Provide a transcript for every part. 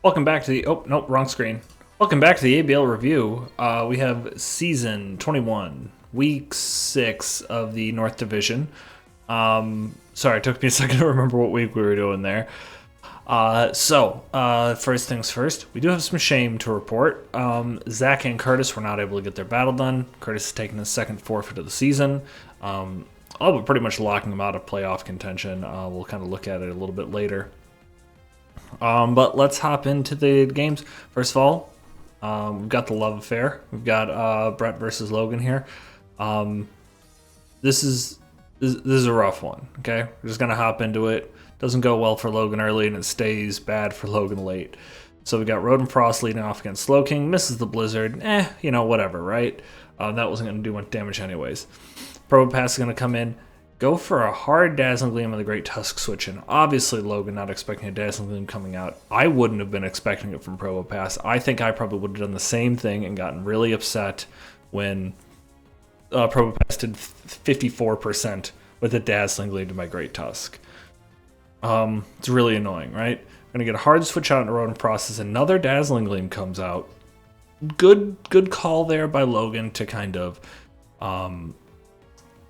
Welcome back to the, oh, nope, wrong screen. Welcome back to the ABL review. We have season 21, week 6 of the North Division. Sorry, it took me a second to remember what week we were doing there. First things first, we do have some shame to report. Zach and Curtis were not able to get their battle done. Curtis has taken his second forfeit of the season. All but pretty much locking him out of playoff contention. We'll kind of look at it a little bit later. But let's hop into the games. First of all, we've got the love affair. We've got Brett versus Logan here. This is a rough one. Okay, we're just gonna hop into it. Doesn't go well for Logan early, and it stays bad for Logan late. So we got Road and Frost leading off against Slow King. Misses the Blizzard. Whatever, right? That wasn't gonna do much damage anyways. Probo Pass is gonna come in. Go for a hard Dazzling Gleam of the Great Tusk switch in. Obviously, Logan not expecting a Dazzling Gleam coming out. I wouldn't have been expecting it from Probo Pass. I think I probably would have done the same thing and gotten really upset when Probo Pass did 54% with a Dazzling Gleam to my Great Tusk. It's really annoying, right? I'm going to get a hard switch out in a Road and Process. Another Dazzling Gleam comes out. Good call there by Logan to kind of...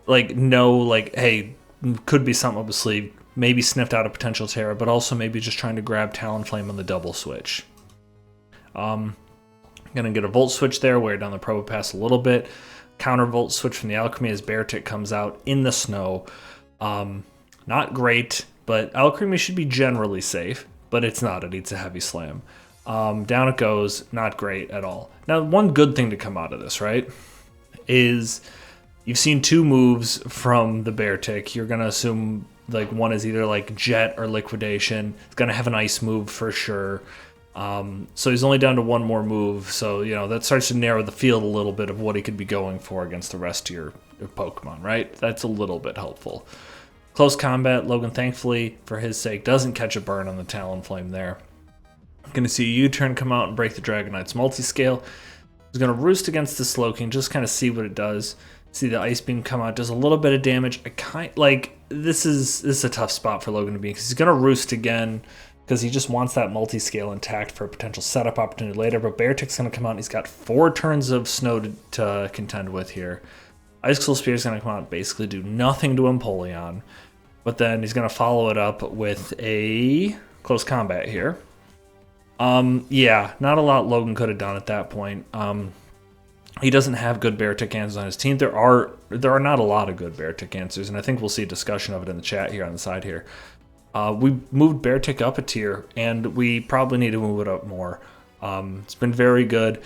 hey, could be something up his sleeve. Maybe sniffed out a potential Terra, but also maybe just trying to grab Talonflame on the double switch. Gonna get a Volt switch there, wear down the Probo Pass a little bit. Counter Volt switch from the Alchemy as Beartic comes out in the snow. Not great, but Alchemy should be generally safe, but it's not. It needs a heavy slam. Down it goes. Not great at all. Now, one good thing to come out of this, right, is... You've seen two moves from the Beartic. You're going to assume like one is either like Jet or Liquidation. It's going to have an Ice move for sure. So he's only down to one more move. So, that starts to narrow the field a little bit of what he could be going for against the rest of your Pokemon, right? That's a little bit helpful. Close combat, Logan thankfully, for his sake, doesn't catch a burn on the Talonflame there. Going to see a U-turn come out and break the Dragonite's multiscale. He's going to roost against the Slowking, just kind of see what it does. See the Ice Beam come out, does a little bit of damage. This is a tough spot for Logan to be, because he's gonna roost again because he just wants that multi-scale intact for a potential setup opportunity later. But Beartic's gonna come out and he's got 4 turns of snow to contend with here. Icicle Spear is gonna come out and basically do nothing to Empoleon, but then he's gonna follow it up with a close combat here. Yeah, not a lot Logan could have done at that point. He doesn't have good Beartic answers on his team. There are not a lot of good Beartic answers, and I think we'll see a discussion of it in the chat here on the side here. We moved Beartic up a tier, and we probably need to move it up more. It's been very good.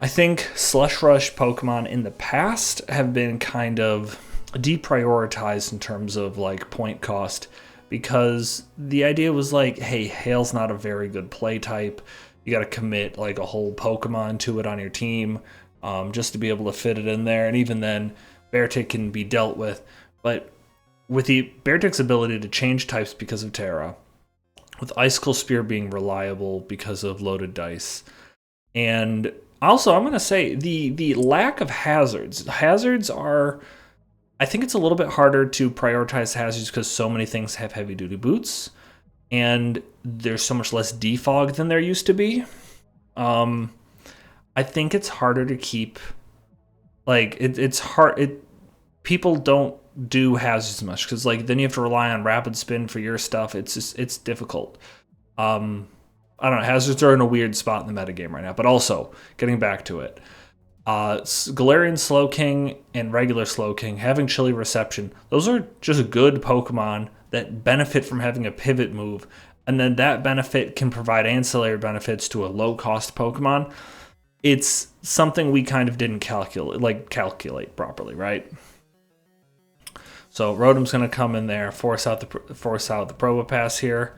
I think Slush Rush Pokemon in the past have been kind of deprioritized in terms of like point cost, because the idea was like, hey, Hail's not a very good play type. You got to commit like a whole Pokemon to it on your team. Just to be able to fit it in there, and even then, Beartic can be dealt with. But with the Beartic's ability to change types because of Terra, with Icicle Spear being reliable because of loaded dice, and also I'm going to say the lack of hazards. Hazards are, I think it's a little bit harder to prioritize hazards because so many things have heavy duty boots, and there's so much less defog than there used to be. I think it's harder to keep, it's hard. People don't do hazards much because then you have to rely on rapid spin for your stuff. It's difficult. I don't know. Hazards are in a weird spot in the metagame right now. But also, getting back to it, Galarian Slowking and regular Slowking having Chilly Reception, those are just good Pokemon that benefit from having a pivot move, and then that benefit can provide ancillary benefits to a low-cost Pokemon. It's something we kind of didn't calculate properly, right? So Rotom's going to come in there, force out the Probo Pass here.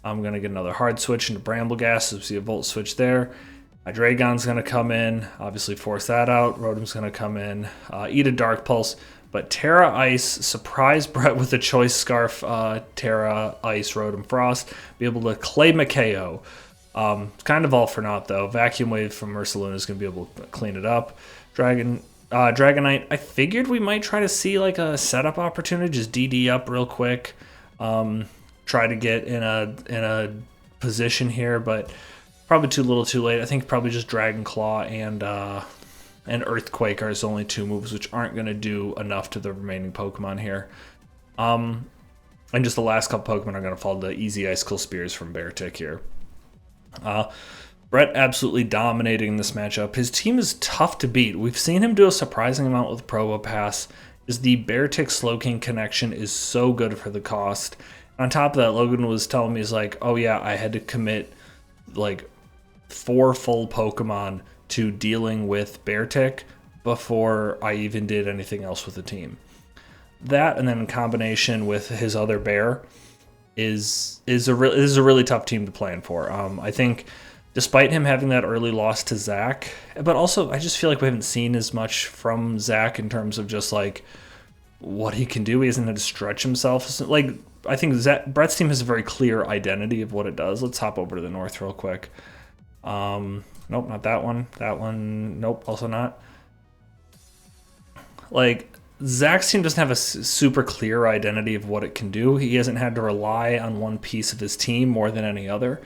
I'm going to get another hard switch into Brambleghast, so we see a Volt switch there. Dragon's going to come in, obviously force that out. Rotom's going to come in, eat a Dark Pulse, but Terra Ice, surprise Brett with a Choice Scarf, Terra Ice, Rotom Frost, be able to clay Makeo. Kind of all for naught though. Vacuum Wave from Ursaluna is going to be able to clean it up. Dragonite, I figured we might try to see like a setup opportunity, just DD up real quick. Try to get in a position here, but probably too little too late. I think probably just Dragon Claw and Earthquake are his only 2 moves, which aren't going to do enough to the remaining Pokemon here. And just the last couple Pokemon are going to fall to easy Icicle Spears from Beartic here. Brett absolutely dominating this matchup. His team is tough to beat. We've seen him do a surprising amount with Probopass. The Beartic Slowking connection is so good for the cost. On top of that, Logan was telling me, he's like, oh yeah, I had to commit like 4 full Pokemon to dealing with Beartic before I even did anything else with the team. That, and then in combination with his other bear, is a really tough team to plan for. I think despite him having that early loss to Zach, but also I just feel like we haven't seen as much from Zach in terms of just like what he can do. He hasn't had to stretch himself. Like, I think Brett's team has a very clear identity of what it does. Let's hop over to the north real quick. Nope, not that one. That one, nope, also not. Like, Zach's team doesn't have a super clear identity of what it can do. He hasn't had to rely on one piece of his team more than any other.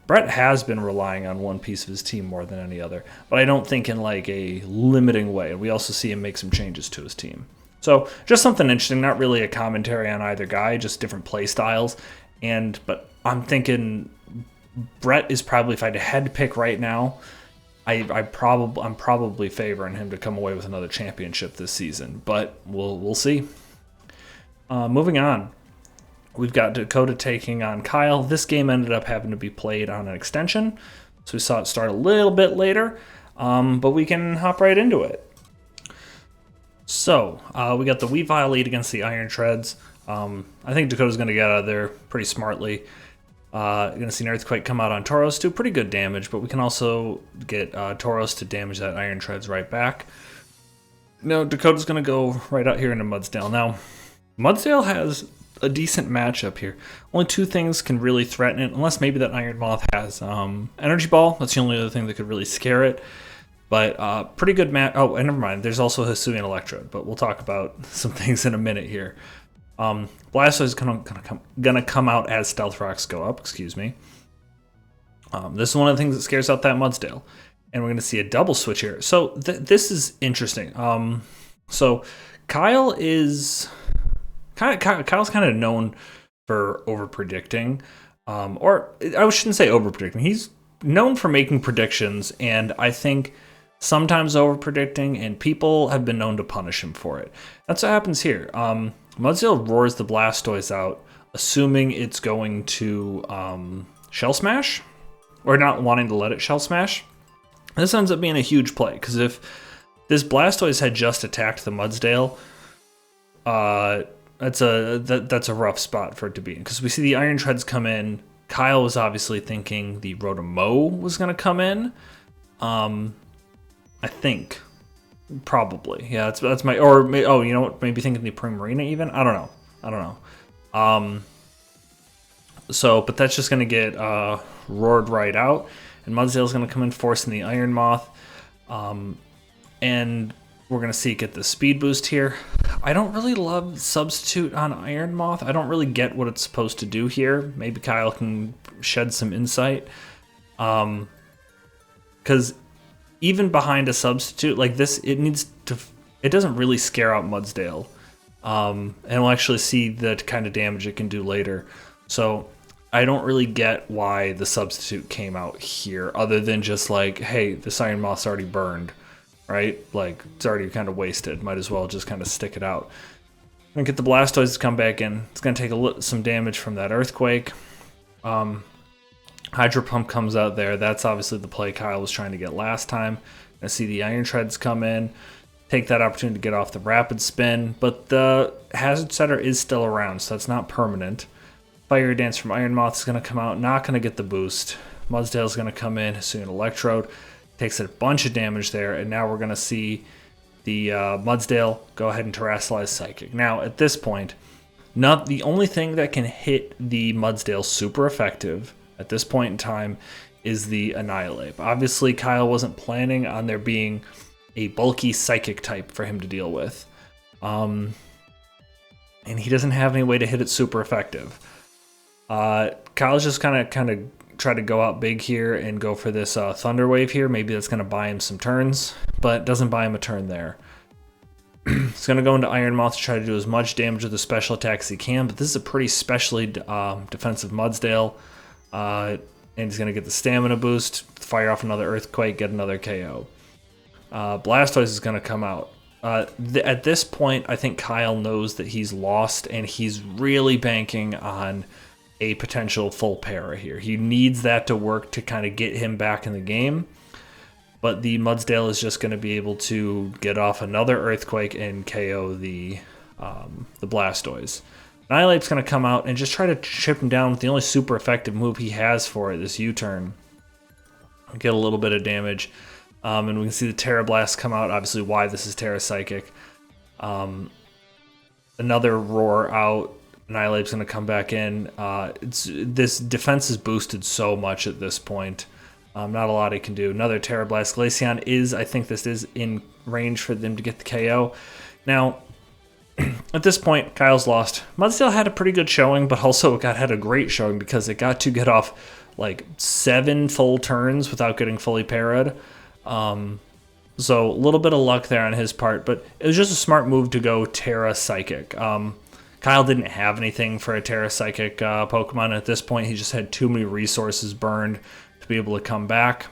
Brett has been relying on one piece of his team more than any other, but I don't think in like a limiting way. And we also see him make some changes to his team. So just something interesting, not really a commentary on either guy, just different play styles. But I'm thinking Brett is probably, if I had to pick right now, I'm probably favoring him to come away with another championship this season, but we'll see. Moving on, we've got Dakota taking on Kyle. This game ended up having to be played on an extension, so we saw it start a little bit later, but we can hop right into it. So we got the Weavile lead against the Iron Treads. I think Dakota's going to get out of there pretty smartly. You're going to see an Earthquake come out on Tauros, do pretty good damage, but we can also get Tauros to damage that Iron Treads right back. No, Dakota's going to go right out here into Mudsdale. Now, Mudsdale has a decent matchup here. Only 2 things can really threaten it, unless maybe that Iron Moth has Energy Ball. That's the only other thing that could really scare it. But pretty good match. Oh, and never mind. There's also Hisuian Electrode, but we'll talk about some things in a minute here. Blastoise is gonna come out as Stealth Rocks go up. Excuse me. This is one of the things that scares out that Mudsdale, and we're gonna see a double switch here. So this is interesting. So Kyle is Kyle's kind of known for over predicting, or I shouldn't say over predicting. He's known for making predictions, and I think sometimes over predicting, and people have been known to punish him for it. That's what happens here. Mudsdale roars the Blastoise out, assuming it's going to Shell Smash, or not wanting to let it Shell Smash. This ends up being a huge play, because if this Blastoise had just attacked the Mudsdale, that's a rough spot for it to be in, because we see the Iron Treads come in. Kyle was obviously thinking the Rotomow was going to come in. I think. Probably. Yeah, that's my... Or, oh, you know what? Maybe thinking the Primarina even? I don't know. So, but that's just going to get roared right out. And Mudsdale's going to come in forcing the Iron Moth. And we're going to see it get the speed boost here. I don't really love Substitute on Iron Moth. I don't really get what it's supposed to do here. Maybe Kyle can shed some insight. Because even behind a Substitute like this, it doesn't really scare out Mudsdale. And we'll actually see the kind of damage it can do later. So I don't really get why the Substitute came out here, other than just like, hey, this Iron Moth's already burned, right? Like, it's already kind of wasted. Might as well just kind of stick it out. I'm going to get the Blastoise to come back in. It's going to take some damage from that Earthquake. Hydro Pump comes out there. That's obviously the play Kyle was trying to get last time. I see the Iron Treads come in, take that opportunity to get off the Rapid Spin, but the Hazard Setter is still around, so that's not permanent. Fire Dance from Iron Moth is going to come out, not going to get the boost. Mudsdale's going to come in, Hisuian Electrode, takes a bunch of damage there, and now we're going to see the Mudsdale go ahead and Terrasilize Psychic. Now, at this point, the only thing that can hit the Mudsdale super effective at this point in time is the Annihilate. Obviously, Kyle wasn't planning on there being a bulky Psychic type for him to deal with. And he doesn't have any way to hit it super effective. Kyle's just kind of try to go out big here and go for this Thunder Wave here. Maybe that's going to buy him some turns, but doesn't buy him a turn there. He's going to go into Iron Mouth to try to do as much damage with the special attack as he can, but this is a pretty specially defensive Mudsdale. And he's going to get the stamina boost, fire off another Earthquake, get another KO. Blastoise is going to come out. At this point, I think Kyle knows that he's lost, and he's really banking on a potential full para here. He needs that to work to kind of get him back in the game. But the Mudsdale is just going to be able to get off another Earthquake and KO the Blastoise. Annihilate's going to come out and just try to chip him down with the only super effective move he has for it, this U-turn. Get a little bit of damage. And we can see the Terra Blast come out, obviously why this is Terra Psychic. Another Roar out. Annihilate's going to come back in. This defense is boosted so much at this point. Not a lot he can do. Another Terra Blast. Glaceon is, I think this is in range for them to get the KO. Now, at this point, Kyle's lost. Mudsdale had a pretty good showing, but also had a great showing because it got to get off like 7 full turns without getting fully parried. So a little bit of luck there on his part, but it was just a smart move to go Terra Psychic. Kyle didn't have anything for a Terra Psychic Pokemon at this point. He just had too many resources burned to be able to come back.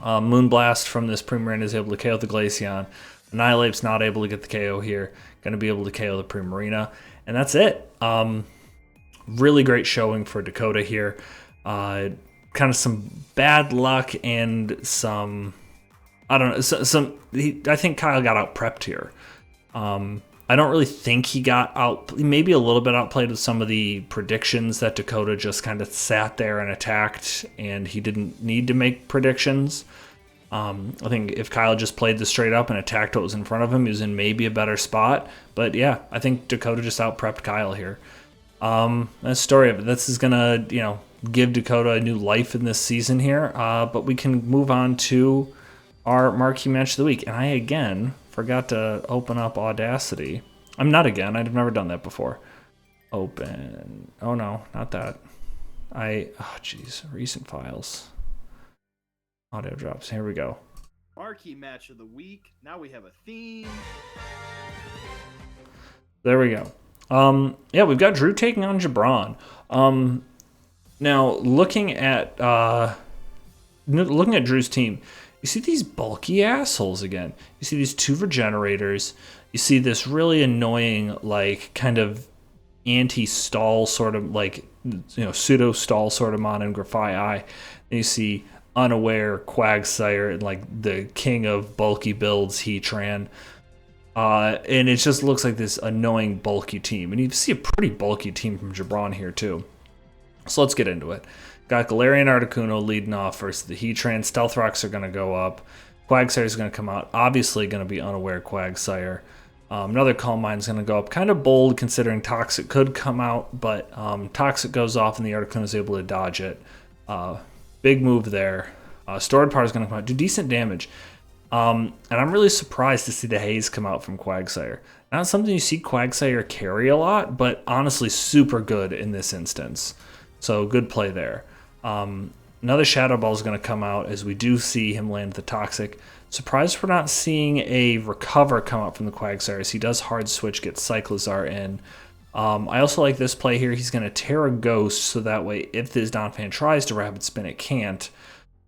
Moonblast from this Primarina is able to KO the Glaceon. Annihilate's not able to get the KO here. Going to be able to KO the Primarina. And that's it. Really great showing for Dakota here. Kind of some bad luck and some... I don't know. I think Kyle got out prepped here. I don't really think he got out, maybe a little bit outplayed with some of the predictions that Dakota just kind of sat there and attacked, and he didn't need to make predictions. I think if Kyle just played this straight up and attacked what was in front of him, he was in maybe a better spot. But yeah, I think Dakota just out prepped Kyle here. That's the story of it. This is gonna, give Dakota a new life in this season here. But we can move on to our marquee match of the week, and I again forgot to open up Audacity. I'm not again. I've never done that before. Open. Oh no, not that. Oh jeez, recent files. Audio drops. Here we go. Marquee match of the week. Now we have a theme. There we go. Yeah, we've got Drew taking on Jabron. Now looking at Drew's team, you see these bulky assholes again. You see these 2 Regenerators. You see this really annoying, like, kind of anti-stall sort of, like, pseudo-stall sort of mon and Grafai. And you see Unaware, Quagsire, and, like, the king of bulky builds, Heatran. And it just looks like this annoying, bulky team. And you see a pretty bulky team from Jabron here, too. So let's get into it. Got Galarian Articuno leading off versus the Heatran. Stealth Rocks are going to go up. Quagsire is going to come out. Obviously going to be Unaware Quagsire. Another Calm Mind is going to go up. Kind of bold considering Toxic could come out, but Toxic goes off and the Articuno is able to dodge it. Big move there. Stored Power is going to come out. Do decent damage. And I'm really surprised to see the Haze come out from Quagsire. Not something you see Quagsire carry a lot, but honestly super good in this instance. So good play there. Another Shadow Ball is going to come out as we do see him land the Toxic. Surprised we're not seeing a Recover come out from the Quagsire as he does hard switch, get Cyclizar in. I also like this play here. He's going to Terra Ghost so that way if this Donphan tries to Rapid Spin, it can't.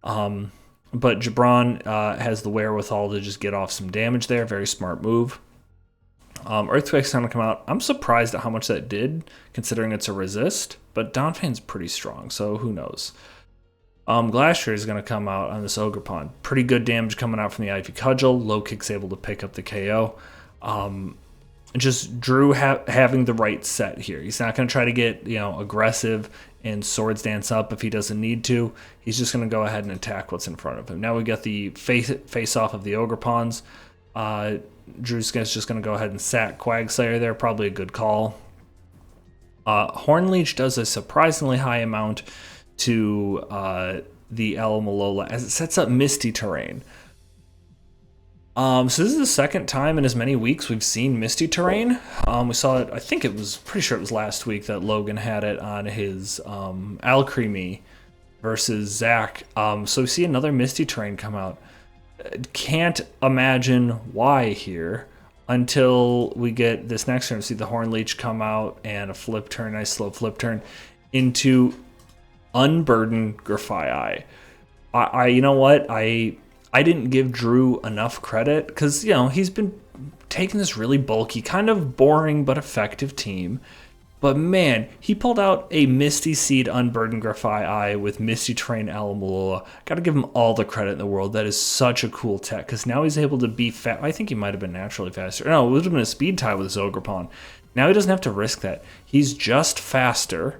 But Jabron has the wherewithal to just get off some damage there. Very smart move. Earthquake's going to come out. I'm surprised at how much that did, considering it's a resist, but Donphan's pretty strong, so who knows. Glacier is going to come out on this Ogerpon. Pretty good damage coming out from the Ivy Cudgel. Low Kick's able to pick up the KO. Just Drew having the right set here. He's not going to try to get aggressive and Swords Dance up if he doesn't need to. He's just going to go ahead and attack what's in front of him. Now we got the face off of the Ogerpons. Drew's just going to go ahead and sack Quagsire there. Probably a good call. Hornleech does a surprisingly high amount to the Alamalola as it sets up Misty Terrain. So this is the second time in as many weeks we've seen Misty Terrain. We saw it, I think it was, pretty sure it was last week that Logan had it on his Alcremie versus Zach. So we see another Misty Terrain come out. Can't imagine why here until we get this next turn. See the Horn Leech come out and a flip turn, nice slow flip turn into Unburdened Grafai. I you know what? I didn't give Drew enough credit because, you know, he's been taking this really bulky, kind of boring but effective team. But man, he pulled out a Misty Seed Unburdened Grafai with Misty Terrain Alamalula. Got to give him all the credit in the world. That is such a cool tech because now he's able to be fast. I think he might have been naturally faster. No, it would have been a speed tie with his Ogerpon. Now he doesn't have to risk that. He's just faster.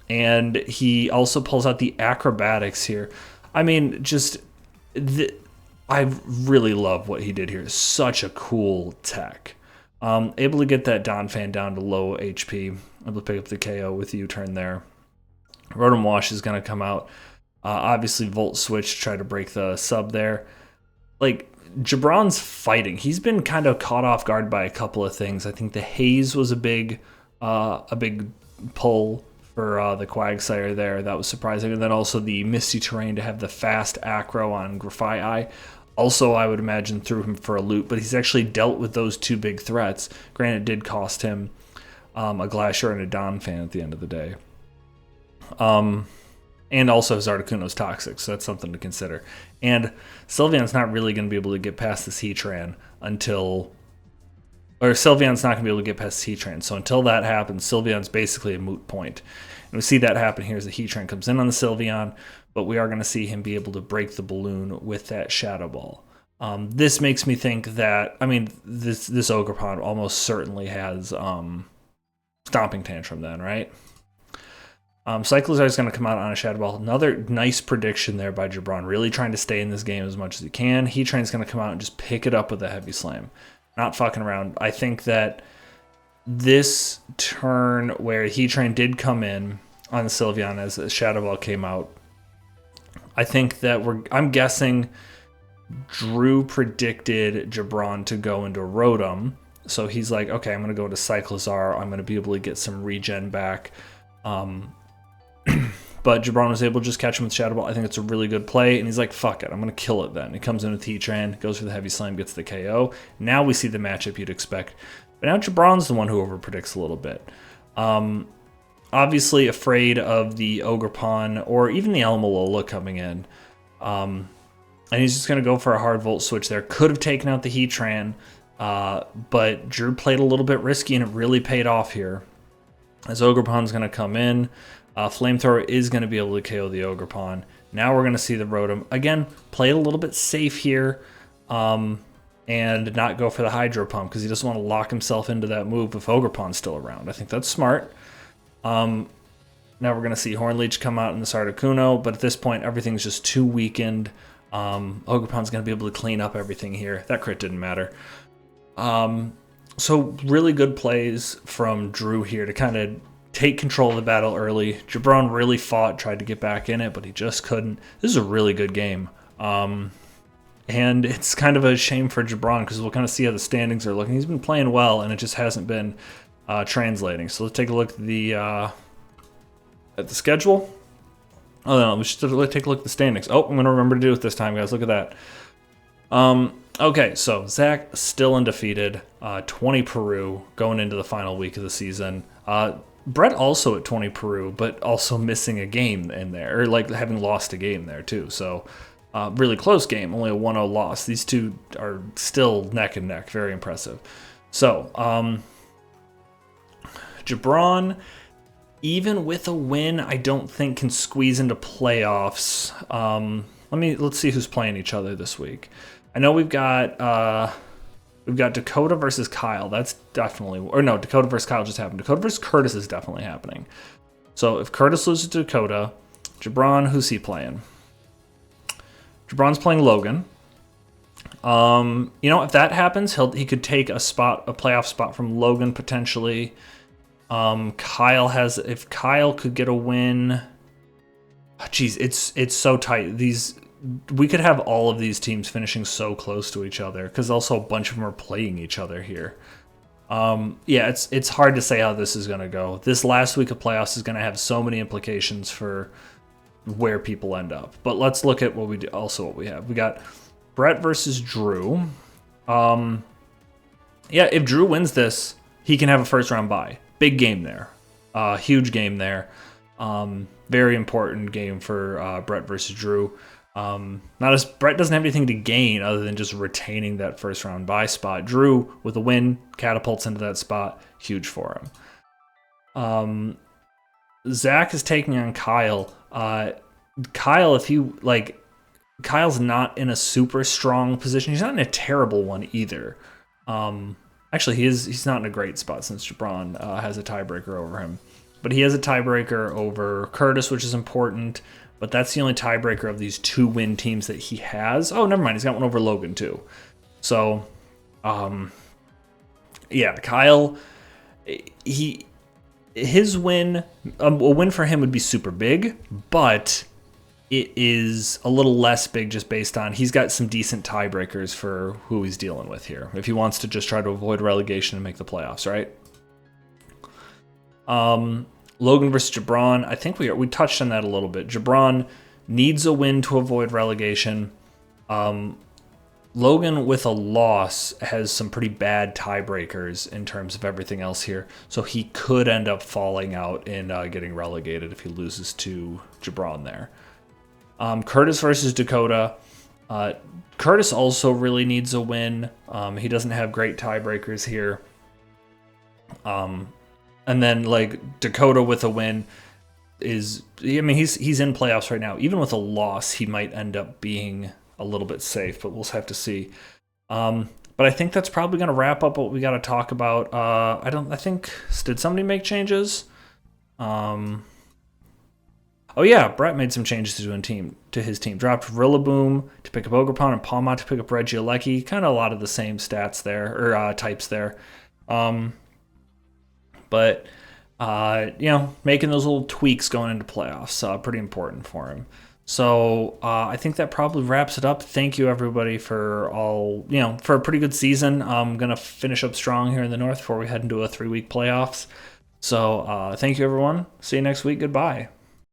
And he also pulls out the acrobatics here. I mean, just... I really love what he did here. Such a cool tech. Able to get that Donphan down to low HP. Able to pick up the KO with U-turn there. Rotom Wash is going to come out. Obviously, Volt Switch to try to break the sub there. Like, Jabron's fighting. He's been kind of caught off guard by a couple of things. I think the Haze was a big pull for the Quagsire there. That was surprising. And then also the Misty Terrain to have the fast acro on Grafai. Also, I would imagine threw him for a loop, but he's actually dealt with those two big threats. Granted, it did cost him a Glacier and a Donphan at the end of the day. And also his Articuno's toxic, so that's something to consider. And Sylveon's not really going to be able to get past this Heatran until... Or Sylveon's not going to be able to get past Heatran. So until that happens, Sylveon's basically a moot point. And we see that happen here as the Heatran comes in on the Sylveon, but we are going to see him be able to break the balloon with that Shadow Ball. This makes me think that, I mean, this Ogerpon almost certainly has Stomping Tantrum then, right? Cyclizar is going to come out on a Shadow Ball. Another nice prediction there by Jabron, really trying to stay in this game as much as he can. Heatran's going to come out and just pick it up with a Heavy Slam. Not fucking around. I think that this turn where Heatran did come in on the Sylveon as a Shadow Ball came out, I think that I'm guessing Drew predicted Jabron to go into Rotom. So he's like, okay, I'm going to go into Cyclizar. I'm going to be able to get some regen back. But Jabron was able to just catch him with Shadow Ball. I think it's a really good play. And he's like, fuck it, I'm going to kill it then. He comes in with Heatran, goes for the Heavy Slam, gets the KO. Now we see the matchup you'd expect. But now Jabron's the one who overpredicts a little bit. Obviously afraid of the Ogerpon or even the Alamalola coming in. And he's just going to go for a hard Volt Switch there. Could have taken out the Heatran, but Drew played a little bit risky and it really paid off here. As Ogerpon's going to come in, Flamethrower is going to be able to KO the Ogerpon. Now we're going to see the Rotom. Again, play it a little bit safe here and not go for the Hydro Pump because he doesn't want to lock himself into that move if Ogerpon's still around. I think that's smart. Now we're going to see Horn Leech come out in this Articuno, but at this point everything's just too weakened. Ogerpon's going to be able to clean up everything here. That crit didn't matter. So really good plays from Drew here to kind of take control of the battle early. Jabron really fought, tried to get back in it, but he just couldn't. This is a really good game. And it's kind of a shame for Jabron because we'll kind of see how the standings are looking. He's been playing well, and it just hasn't been translating. So let's take a look at the schedule. Oh no, we should take a look at the standings. Oh, I'm going to remember to do it this time, guys. Look at that. Okay, so Zach still undefeated, 20 Peru going into the final week of the season. Brett also at 20 Peru, but also missing a game in there, or like having lost a game there too. So really close game, only a 1-0 loss. These two are still neck and neck, very impressive. So Jabron, even with a win, I don't think can squeeze into playoffs. Let's see who's playing each other this week. I know we've got Dakota versus Kyle. That's definitely... Or no, Dakota versus Kyle just happened. Dakota versus Curtis is definitely happening. So if Curtis loses to Dakota, Jabron, who's he playing? Jabron's playing Logan. If that happens, he could take a playoff spot from Logan potentially. If Kyle could get a win... Geez, it's so tight. These we could have all of these teams finishing so close to each other because also a bunch of them are playing each other here. Yeah, it's hard to say how this is going to go. This last week of playoffs is going to have so many implications for where people end up. But let's look at what we do. Also, what we have. We got Brett versus Drew. Yeah, if Drew wins this, he can have a first round bye. Big game there. Huge game there. Very important game for Brett versus Drew. Brett doesn't have anything to gain other than just retaining that first round bye spot. Drew, with a win, catapults into that spot. Huge for him. Zach is taking on Kyle. Kyle, Kyle's not in a super strong position. He's not in a terrible one either. Actually, he's not in a great spot since Jabron has a tiebreaker over him. But he has a tiebreaker over Curtis, which is important. But that's the only tiebreaker of these 2-win teams that he has. Oh, never mind. He's got one over Logan, too. So, yeah, Kyle, his win, a win for him would be super big, but it is a little less big just based on he's got some decent tiebreakers for who he's dealing with here. If he wants to just try to avoid relegation and make the playoffs, right? Logan versus Jabron, I think we touched on that a little bit. Jabron needs a win to avoid relegation. Logan with a loss has some pretty bad tiebreakers in terms of everything else here, so he could end up falling out and getting relegated if he loses to Jabron there. Curtis versus Dakota. Curtis also really needs a win. He doesn't have great tiebreakers here. And then Dakota with a win he's in playoffs right now. Even with a loss, he might end up being a little bit safe, but we'll have to see. But I think that's probably going to wrap up what we got to talk about. Did somebody make changes? Oh yeah, Brett made some changes to his team. Dropped Rillaboom to pick up Ogerpon and Palmont to pick up Regieleki. Kind of a lot of the same stats there, or types there. But, making those little tweaks going into playoffs, pretty important for him. So I think that probably wraps it up. Thank you, everybody, for a pretty good season. I'm going to finish up strong here in the North before we head into a 3-week playoffs. So thank you, everyone. See you next week. Goodbye.